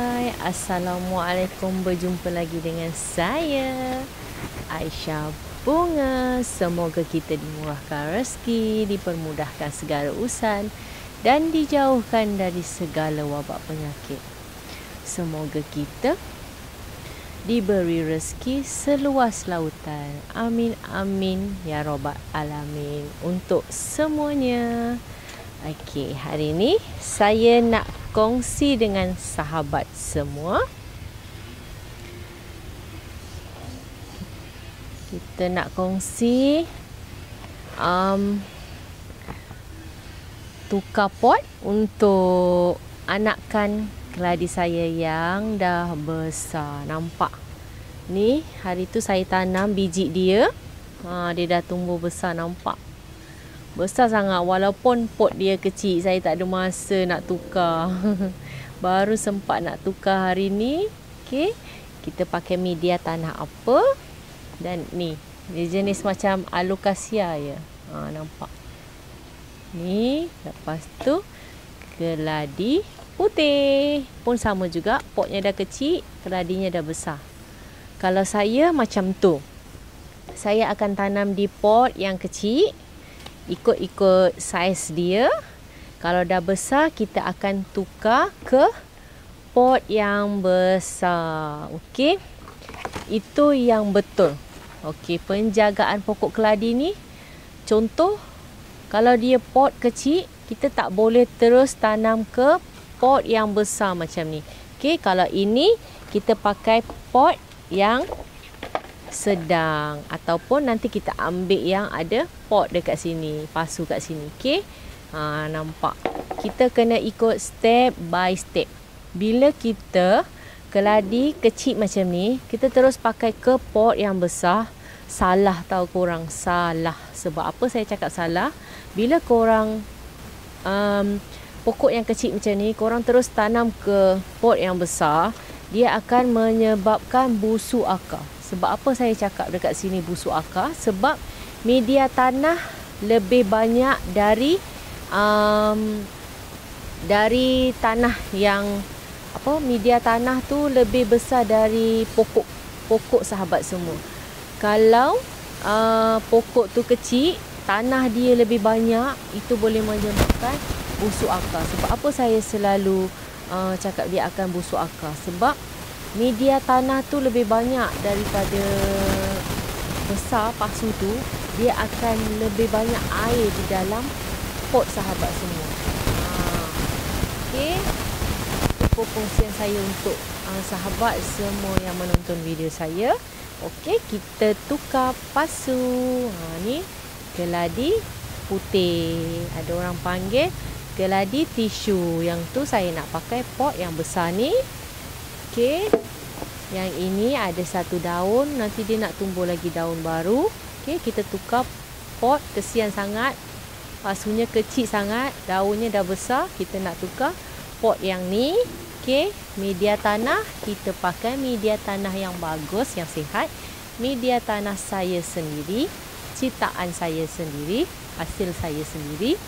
Hai, Assalamualaikum. Berjumpa lagi dengan saya, Aisyah Bunga. Semoga kita dimurahkan rezeki, dipermudahkan segala urusan dan dijauhkan dari segala wabak penyakit. Semoga kita diberi rezeki seluas lautan. Amin, amin, ya Rabbal Alamin. Untuk semuanya. Okey, hari ini saya nak kongsi dengan sahabat semua. Kita nak kongsi tukar pot untuk anakan keladi saya yang dah besar. Nampak? Ni hari tu saya tanam biji dia. Dia dah tumbuh besar, nampak? Besar sangat walaupun pot dia kecil. Saya tak ada masa nak tukar. Baru sempat nak tukar hari ni. Okey, kita pakai media tanah apa? Dan ni, dia jenis macam alocasia ya. Nampak? Ni, lepas tu keladi putih. Pun sama juga, potnya dah kecil, keladinya dah besar. Kalau saya macam tu, saya akan tanam di pot yang kecil, ikut-ikut saiz dia. Kalau dah besar, kita akan tukar ke pot yang besar. Okey, itu yang betul. Okey, penjagaan pokok keladi ni, contoh, kalau dia pot kecil, kita tak boleh terus tanam ke pot yang besar macam ni. Okey, kalau ini kita pakai pot yang sedang, ataupun nanti kita ambil yang ada pot dekat sini, pasu kat sini. Okey, nampak? Kita kena ikut step by step. Bila kita keladi kecil macam ni, kita terus pakai ke pot yang besar, salah tau korang, salah. Sebab apa saya cakap salah? Bila korang pokok yang kecil macam ni, korang terus tanam ke pot yang besar, dia akan menyebabkan busuk akar. Sebab apa saya cakap dekat sini busuk akar? Sebab media tanah lebih banyak dari tanah yang apa? Media tanah tu lebih besar dari pokok sahabat semua. Kalau pokok tu kecil, tanah dia lebih banyak, itu boleh menyebabkan busuk akar. Sebab apa saya selalu cakap dia akan busuk akar? Sebab media tanah tu lebih banyak daripada besar pasu tu, dia akan lebih banyak air di dalam pot sahabat semua. Okey, itu perkongsian saya untuk sahabat semua yang menonton video saya. Okey, kita tukar pasu. Ni keladi putih, ada orang panggil keladi tisu. Yang tu saya nak pakai pot yang besar ni. Okey, yang ini ada satu daun, nanti dia nak tumbuh lagi daun baru. Okey, kita tukar pot, kesian sangat, pasunya kecil sangat, daunnya dah besar. Kita nak tukar pot yang ni. Okey, media tanah, kita pakai media tanah yang bagus, yang sihat. Media tanah saya sendiri, ciptaan saya sendiri, hasil saya sendiri.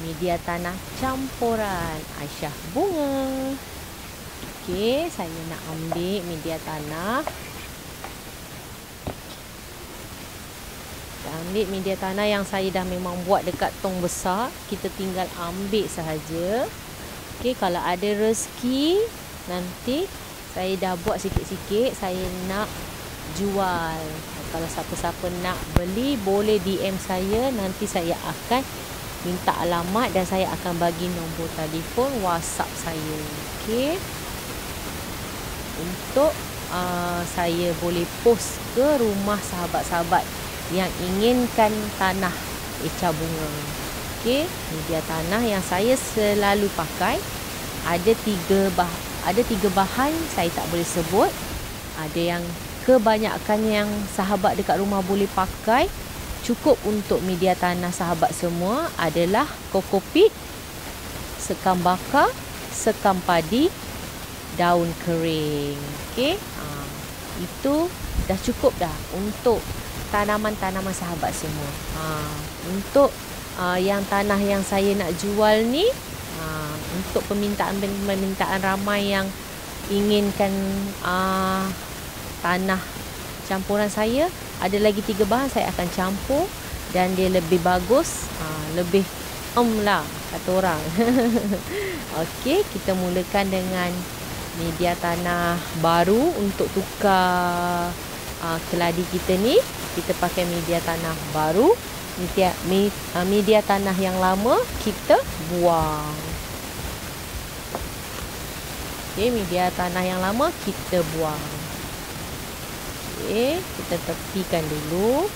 Media tanah campuran Aisyah Bunga. Okey, saya nak ambil media tanah. Kita ambil media tanah yang saya dah memang buat dekat tong besar. Kita tinggal ambil sahaja. Okey, kalau ada rezeki, nanti saya dah buat sikit-sikit, saya nak jual. Kalau siapa-siapa nak beli, boleh DM saya. Nanti saya akan minta alamat dan saya akan bagi nombor telefon WhatsApp saya. Okey, untuk saya boleh post ke rumah sahabat-sahabat yang inginkan tanah eca bunga. Okey, media tanah yang saya selalu pakai ada tiga bahan, saya tak boleh sebut. Ada yang kebanyakan yang sahabat dekat rumah boleh pakai, cukup untuk media tanah sahabat semua, adalah kokopit, sekam bakar, sekam padi, daun kering. Okey, itu dah cukup dah untuk tanaman-tanaman sahabat semua. Untuk yang tanah yang saya nak jual ni, untuk permintaan ramai yang inginkan tanah campuran saya, ada lagi 3 bahan saya akan campur dan dia lebih bagus, lebih lah kata orang. Okey, kita mulakan dengan media tanah baru untuk tukar keladi kita ni. Kita pakai media tanah baru. Media tanah yang lama kita buang. Okey, media tanah yang lama kita buang. Okey, kita tepikan dulu.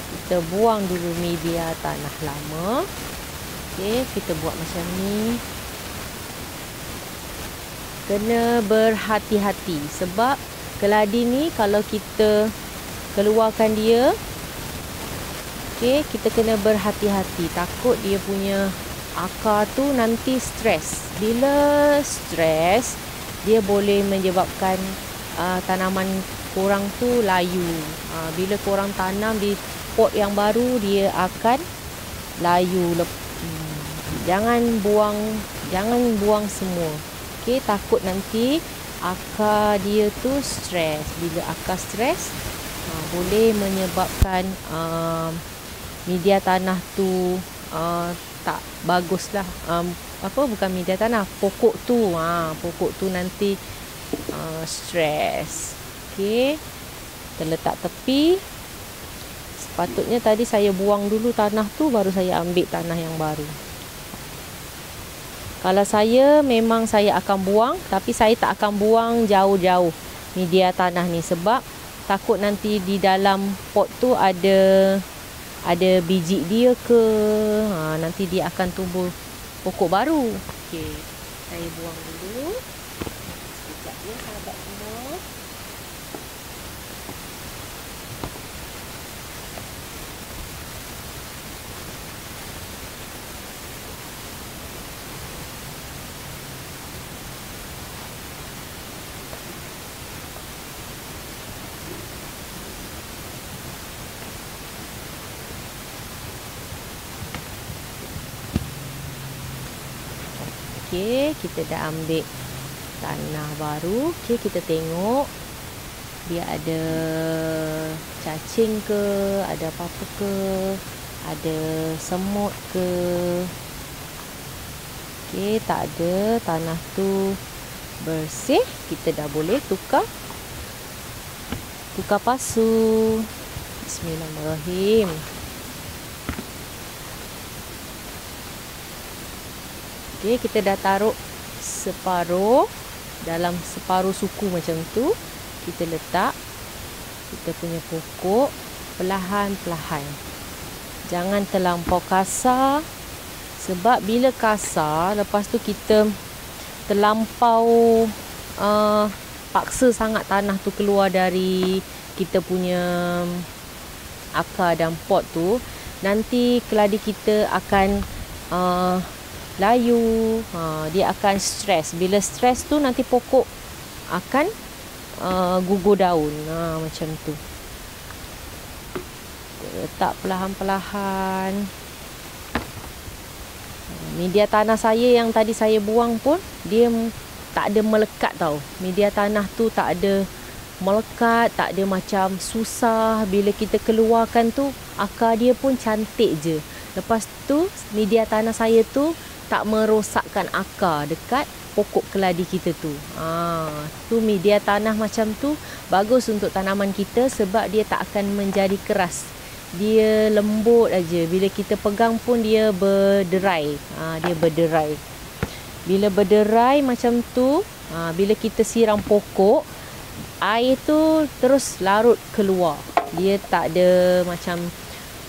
Kita buang dulu media tanah lama. Okey, kita buat macam ni. Kena berhati-hati sebab keladi ni kalau kita keluarkan dia, okey, kita kena berhati-hati. Takut dia punya akar tu nanti stres. Bila stres, dia boleh menyebabkan tanaman korang tu layu. Bila korang tanam di pot yang baru, dia akan layu. Jangan buang semua. Okey, takut nanti akar dia tu stres. Bila akar stres, boleh menyebabkan media tanah tu tak bagus lah. Bukan media tanah, pokok tu nanti stres. Okey, kita letak tepi. Sepatutnya tadi saya buang dulu tanah tu, baru saya ambil tanah yang baru. Kalau saya, memang saya akan buang, tapi saya tak akan buang jauh-jauh media tanah ni sebab takut nanti di dalam pot tu ada biji dia ke, nanti dia akan tumbuh pokok baru. Okey, saya buang dulu. Sekejap ya sahabat semua. Okey, kita dah ambil tanah baru. Okey, kita tengok dia ada cacing ke, ada apa-apa ke, ada semut ke. Okey, tak ada. Tanah tu bersih. Kita dah boleh tukar pasu. Bismillahirrahmanirrahim. Okey, kita dah taruh separuh dalam separuh suku macam tu. Kita letak kita punya pokok perlahan-perlahan. Jangan terlampau kasar sebab bila kasar, lepas tu kita terlampau paksa sangat tanah tu keluar dari kita punya akar dan pot tu, nanti keladi kita akan layu, dia akan stres. Bila stres tu nanti pokok akan gugur daun, macam tu. Letak perlahan-perlahan. Media tanah saya yang tadi saya buang pun dia tak ada melekat tau. Media tanah tu tak ada melekat, tak ada macam susah. Bila kita keluarkan tu, akar dia pun cantik je. Lepas tu media tanah saya tu tak merosakkan akar dekat pokok keladi kita tu. Tu media tanah macam tu bagus untuk tanaman kita sebab dia tak akan menjadi keras. Dia lembut aja. Bila kita pegang pun dia berderai. Dia berderai. Bila berderai macam tu, bila kita siram pokok, air tu terus larut keluar. Dia tak ada macam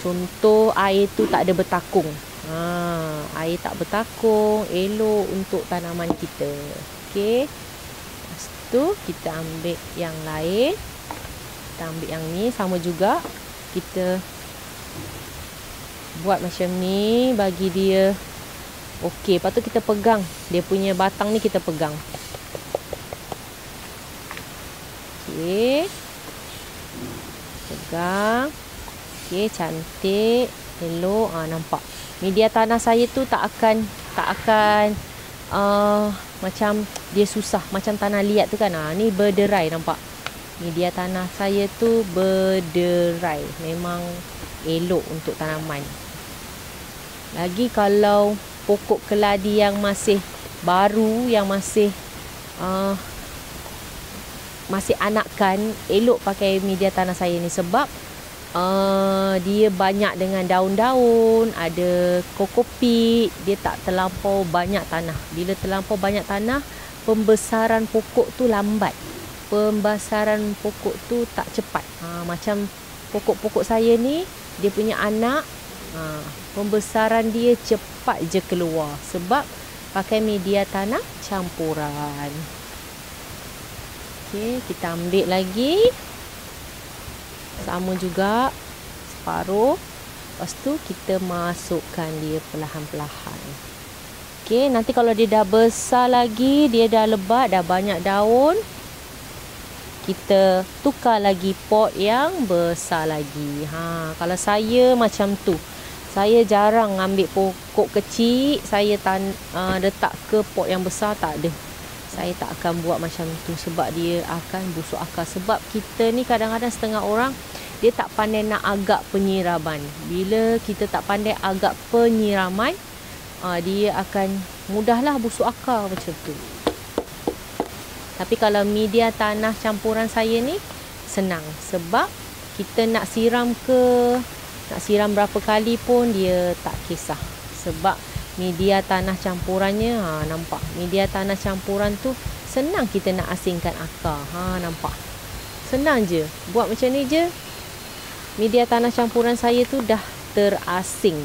contoh air tu tak ada bertakung. Air tak bertakung, elok untuk tanaman kita. Okey. Lepas tu kita ambil yang lain. Kita ambil yang ni sama juga. Kita buat macam ni bagi dia okey. Lepas tu kita pegang dia punya batang ni, kita pegang. Okey. Pegang. Okey, cantik, elok. Nampak. Media tanah saya tu tak akan macam dia susah, macam tanah liat tu kan. Ni berderai, nampak? Media tanah saya tu berderai. Memang elok untuk tanaman. Lagi kalau pokok keladi yang masih baru, yang masih anakan, elok pakai media tanah saya ni. Sebab dia banyak dengan daun-daun, ada kokopit, dia tak terlampau banyak tanah. Bila terlampau banyak tanah, pembesaran pokok tu lambat. Pembesaran pokok tu tak cepat. Macam pokok-pokok saya ni, dia punya anak, pembesaran dia cepat je keluar. Sebab pakai media tanah campuran. Okey, kita ambil lagi. Sama juga, separuh. Lepas tu kita masukkan dia perlahan-perlahan. Okey, nanti kalau dia dah besar lagi, dia dah lebat, dah banyak daun, kita tukar lagi pot yang besar lagi. Kalau saya macam tu. Saya jarang ambil pokok kecil, saya letak ke pot yang besar, tak ada. Saya tak akan buat macam tu sebab dia akan busuk akar. Sebab kita ni kadang-kadang setengah orang dia tak pandai nak agak penyiraman. Bila kita tak pandai agak penyiraman, dia akan mudahlah busuk akar macam tu. Tapi kalau media tanah campuran saya ni senang. Sebab kita nak siram berapa kali pun dia tak kisah. Sebab media tanah campurannya, nampak? Media tanah campuran tu senang kita nak asingkan akar. Nampak? Senang je. Buat macam ni je. Media tanah campuran saya tu dah terasing.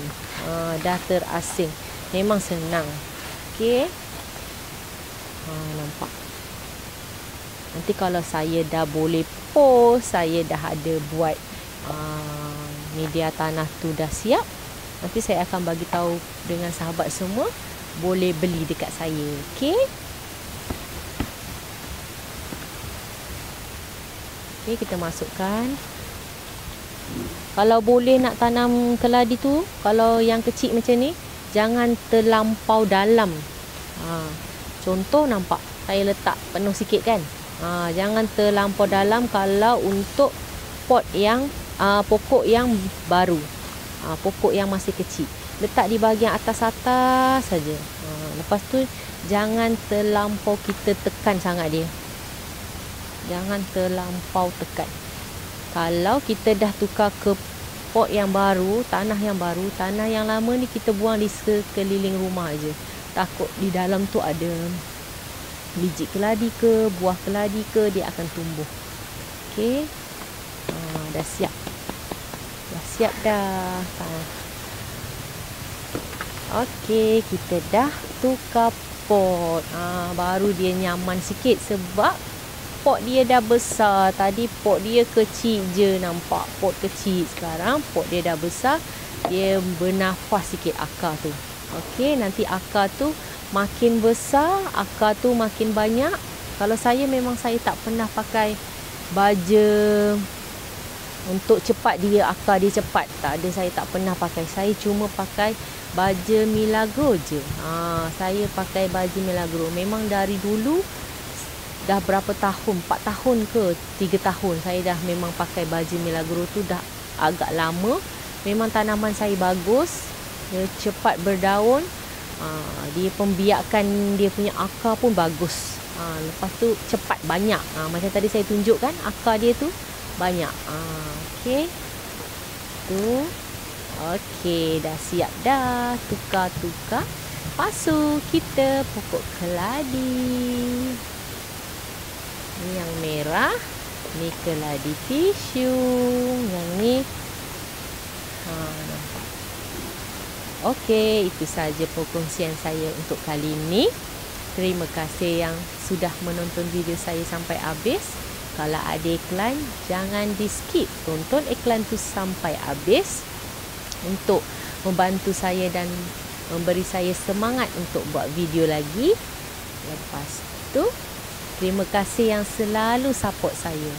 Dah terasing. Memang senang. Okey. Nampak? Nanti kalau saya dah boleh post, saya dah ada buat media tanah tu dah siap, nanti saya akan bagi tahu dengan sahabat semua, boleh beli dekat saya. Okey. Okey, kita masukkan. Kalau boleh nak tanam keladi tu, kalau yang kecil macam ni, jangan terlampau dalam. Contoh nampak, saya letak penuh sikit kan. Jangan terlampau dalam kalau untuk pot yang pokok yang baru. Pokok yang masih kecil, letak di bahagian atas-atas saja. Lepas tu jangan terlampau kita tekan sangat dia. Jangan terlampau tekan. Kalau kita dah tukar ke pot yang baru, tanah yang lama ni kita buang di sekeliling rumah aje. Takut di dalam tu ada biji keladi ke, buah keladi ke, dia akan tumbuh. Okey. Dah siap. Dah siap dah. Okey, kita dah tukar pot. Baru dia nyaman sikit sebab pot dia dah besar. Tadi pot dia kecil je, nampak pot kecil. Sekarang pot dia dah besar. Dia bernafas sikit akar tu. Okey, nanti akar tu makin besar, akar tu makin banyak. Kalau saya memang saya tak pernah pakai baja untuk cepat dia, akar dia cepat. Tak ada, saya tak pernah pakai. Saya cuma pakai baja Milagro je. Saya pakai baja Milagro. Memang dari dulu, dah berapa tahun, 4 tahun ke 3 tahun saya dah memang pakai baja Milagro tu, dah agak lama. Memang tanaman saya bagus, dia cepat berdaun. Dia pembiakan dia punya akar pun bagus. Lepas tu cepat banyak. Macam tadi saya tunjukkan, akar dia tu banyak. Okey. Tu. Okey, dah siap dah. Tukar-tukar. Pasu kita pokok keladi. Ni yang merah, ni keladi tisu. Yang ni nampak. Okey, itu saja perkongsian saya untuk kali ini. Terima kasih yang sudah menonton video saya sampai habis. Kalau ada iklan, jangan di skip. Tonton iklan tu sampai habis untuk membantu saya dan memberi saya semangat untuk buat video lagi. Lepas tu, terima kasih yang selalu support saya.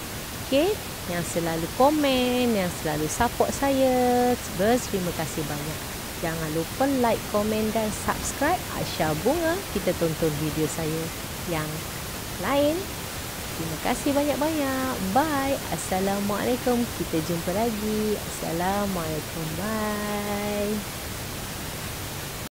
Okey, yang selalu komen, yang selalu support saya. Terima kasih banyak. Jangan lupa like, komen dan subscribe Aisyah Bunga. Kita tonton video saya yang lain. Terima kasih banyak-banyak. Bye. Assalamualaikum. Kita jumpa lagi. Assalamualaikum. Bye.